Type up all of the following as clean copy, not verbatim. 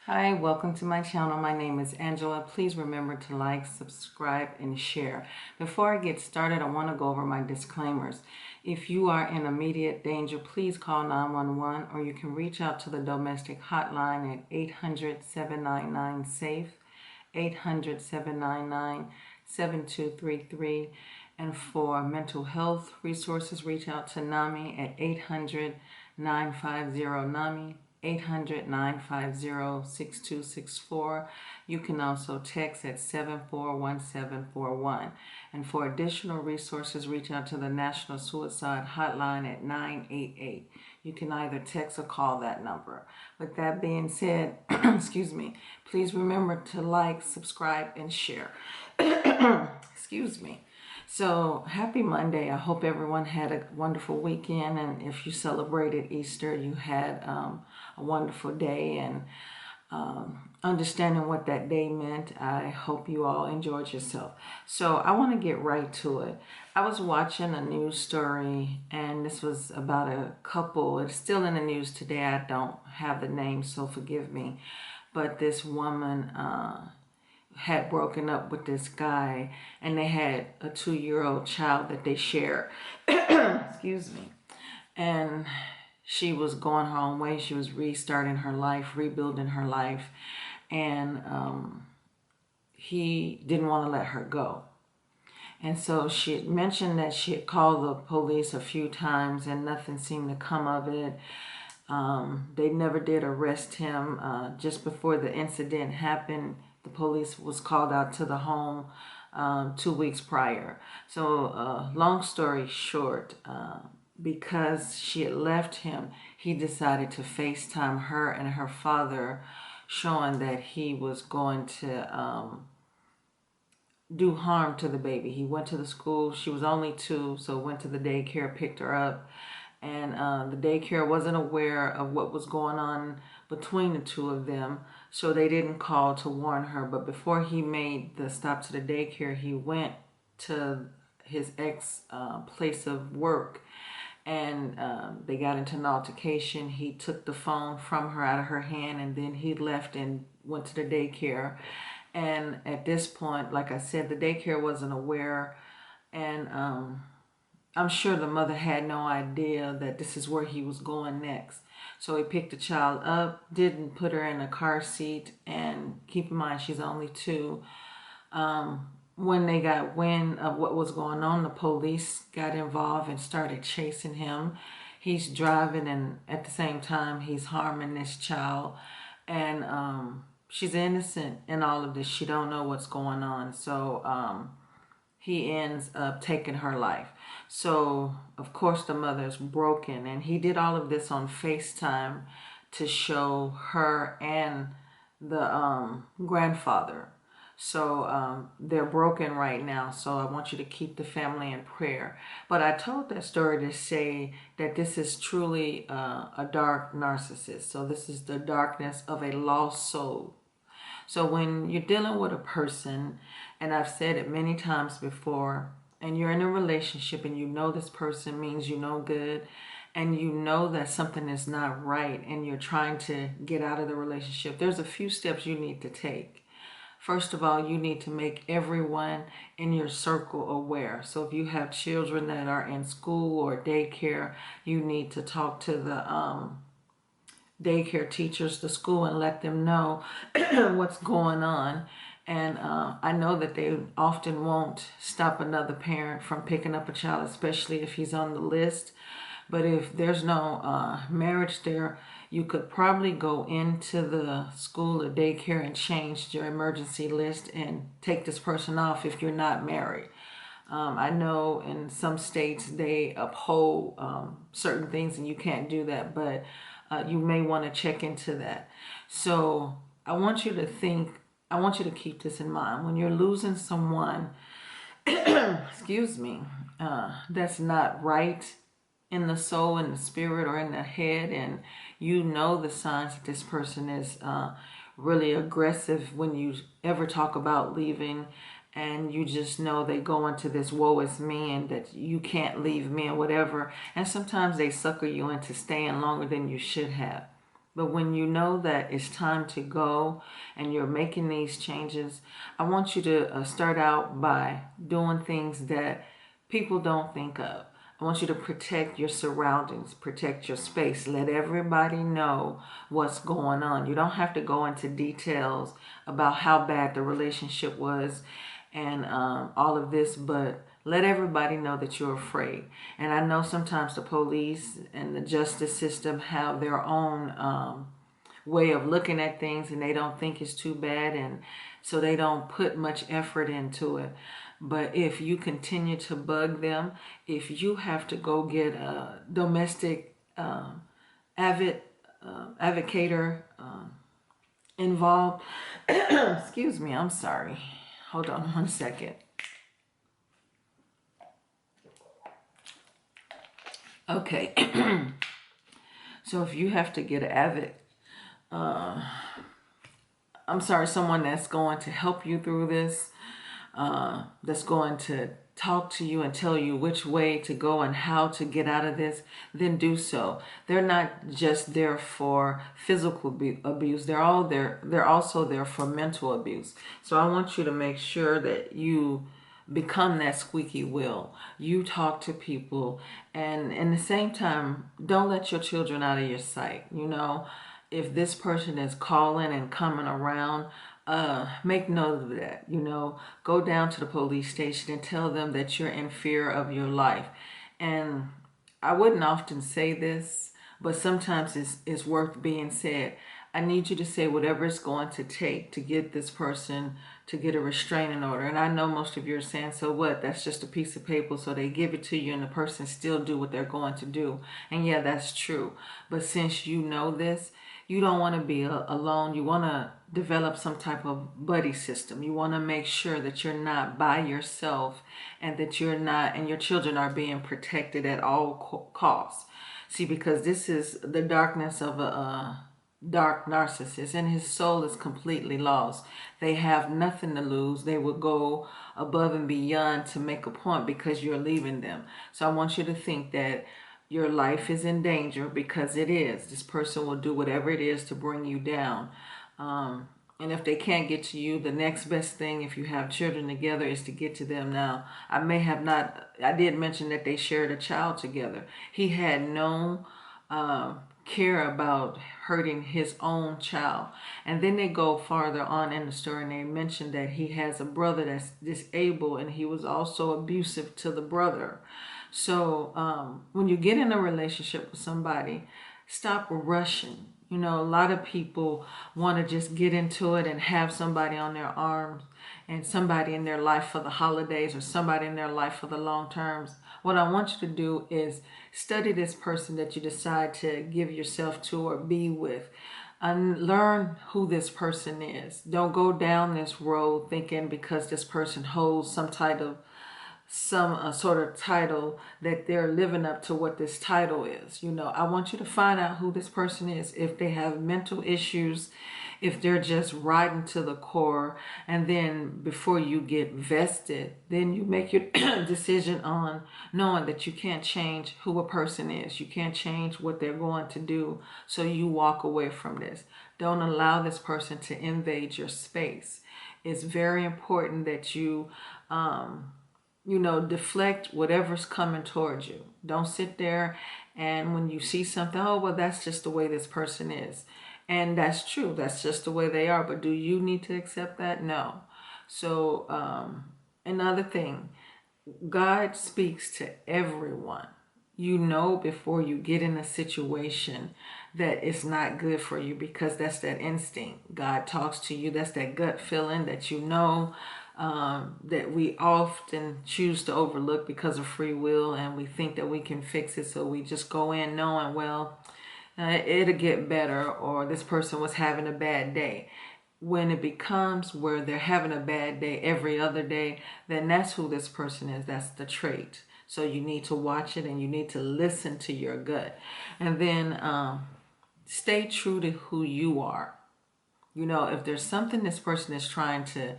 Hi, welcome to my channel. My name is Angela. Please remember to like, subscribe, and share. Before I get started, I want to go over my disclaimers. If you are in immediate danger, please call 911 or you can reach out to the domestic hotline at 800-799-SAFE, 800-799-7233. And for mental health resources, reach out to NAMI at 800-950-NAMI. 800-950-6264. You can also text at 741741. And for additional resources, reach out to the National Suicide Hotline at 988. You can either text or call that number. With that being said, excuse me, please remember to like, subscribe, and share. Excuse me. So happy Monday. I hope everyone had a wonderful weekend, and if you celebrated Easter, you had a wonderful day, and understanding what that day meant. I hope you all enjoyed yourself. So I want to get right to it. I was watching a news story, and this was about a couple. It's still in the news today. I don't have the name, so forgive me. But this woman had broken up with this guy, and they had a 2-year-old child that they shared. Excuse me. And she was going her own way. She was restarting her life, rebuilding her life, and he didn't want to let her go. And so she had mentioned that she had called the police a few times and nothing seemed to come of it. They never did arrest him. Just before the incident happened, the police was called out to the home 2 weeks prior. So long story short, because she had left him, he decided to FaceTime her and her father, showing that he was going to do harm to the baby. He went to the school. She was only 2, so went to the daycare, picked her up. And the daycare wasn't aware of what was going on between the two of them, so they didn't call to warn her. But before he made the stop to the daycare, he went to his ex place of work, and they got into an altercation. He took the phone from her out of her hand, and then he left and went to the daycare. And at this point, like I said, the daycare wasn't aware, and I'm sure the mother had no idea that this is where he was going next. So he picked the child up, didn't put her in a car seat, and keep in mind she's only 2. When they got wind of what was going on, the police got involved and started chasing him. He's driving, and at the same time he's harming this child, and she's innocent in all of this. She don't know what's going on. So he ends up taking her life. So, of course, the mother's broken. And he did all of this on FaceTime to show her and the grandfather. So they're broken right now. So I want you to keep the family in prayer. But I told that story to say that this is truly a dark narcissist. So this is the darkness of a lost soul. So when you're dealing with a person, and I've said it many times before, and you're in a relationship and you know this person means you no good, and you know that something is not right, and you're trying to get out of the relationship, there's a few steps you need to take. First of all, you need to make everyone in your circle aware. So if you have children that are in school or daycare, you need to talk to the daycare teachers, the school, and let them know what's going on. And I know that they often won't stop another parent from picking up a child, especially if he's on the list. But if there's no marriage there, you could probably go into the school or daycare and change your emergency list and take this person off if you're not married. I know in some states they uphold certain things and you can't do that, but you may want to check into that. So I want you to keep this in mind. When you're losing someone, excuse me, that's not right in the soul, in the spirit, or in the head, and you know the signs that this person is really aggressive when you ever talk about leaving, and you just know they go into this woe is me and that you can't leave me and whatever, and sometimes they sucker you into staying longer than you should have. But when you know that it's time to go and you're making these changes, I want you to start out by doing things that people don't think of. I want you to protect your surroundings, protect your space. Let everybody know what's going on. You don't have to go into details about how bad the relationship was and all of this, but let everybody know that you're afraid. And I know sometimes the police and the justice system have their own way of looking at things, and they don't think it's too bad, and so they don't put much effort into it. But if you continue to bug them, if you have to go get a domestic advocator involved, excuse me, I'm sorry. Hold on 1 second. Okay. So if you have to get an someone that's going to help you through this, that's going to talk to you and tell you which way to go and how to get out of this, then do so. They're not just there for physical abuse. They're also there for mental abuse. So I want you to make sure that you become that squeaky wheel. You talk to people, and in the same time, don't let your children out of your sight. You know, if this person is calling and coming around, make note of that. You know, go down to the police station and tell them that you're in fear of your life. And I wouldn't often say this, but sometimes it's worth being said. I need you to say whatever it's going to take to get this person to get a restraining order. And I know most of you are saying, so what? That's just a piece of paper. So they give it to you and the person still do what they're going to do. And yeah, that's true. But since you know this, you don't want to be alone. You want to develop some type of buddy system. You want to make sure that you're not by yourself, and that you're not, and your children are being protected at all costs. See, because this is the darkness of a dark narcissist, and his soul is completely lost. They have nothing to lose. They will go above and beyond to make a point because you're leaving them. So I want you to think that your life is in danger, because it is. This person will do whatever it is to bring you down. And if they can't get to you, the next best thing, if you have children together, is to get to them. Now, I did mention that they shared a child together. He had no care about hurting his own child. And then they go farther on in the story and they mention that he has a brother that's disabled, and he was also abusive to the brother. So when you get in a relationship with somebody, stop rushing. You know, a lot of people want to just get into it and have somebody on their arms and somebody in their life for the holidays or somebody in their life for the long terms. What I want you to do is study this person that you decide to give yourself to or be with, and learn who this person is. Don't go down this road thinking because this person holds some sort of title that they're living up to what this title is. You know, I want you to find out who this person is, if they have mental issues, if they're just riding to the core, and then before you get vested, then you make your decision on knowing that you can't change who a person is. You can't change what they're going to do, so you walk away from this. Don't allow this person to invade your space. It's very important that you deflect whatever's coming towards you. Don't sit there and when you see something, oh, well, that's just the way this person is. And that's true. That's just the way they are. But do you need to accept that? No. So another thing, God speaks to everyone. You know before you get in a situation that it's not good for you, because that's that instinct. God talks to you. That's that gut feeling that you know, that we often choose to overlook because of free will, and we think that we can fix it, so we just go in knowing, well, it'll get better, or this person was having a bad day. When it becomes where they're having a bad day every other day, then that's who this person is. That's the trait. So you need to watch it, and you need to listen to your gut, and then stay true to who you are. You know, if there's something this person is trying to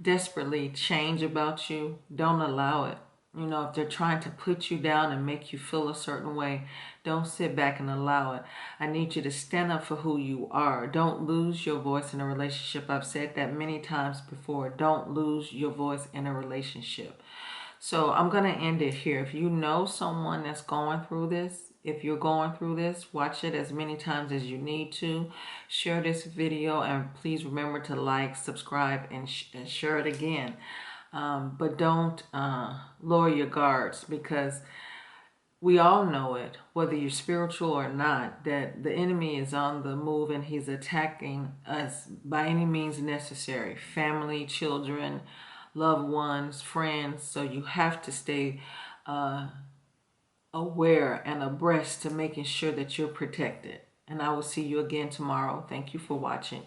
desperately change about you, don't allow it. You know, if they're trying to put you down and make you feel a certain way, don't sit back and allow it. I need you to stand up for who you are. Don't lose your voice in a relationship. I've said that many times before. Don't lose your voice in a relationship. So I'm going to end it here. If you know someone that's going through this, if you're going through this, watch it as many times as you need to. Share this video, and please remember to like, subscribe, and share it again. But don't lower your guards, because we all know it, whether you're spiritual or not, that the enemy is on the move and he's attacking us by any means necessary. Family, children, loved ones, friends. So you have to stay aware and abreast to making sure that you're protected. And I will see you again tomorrow. Thank you for watching.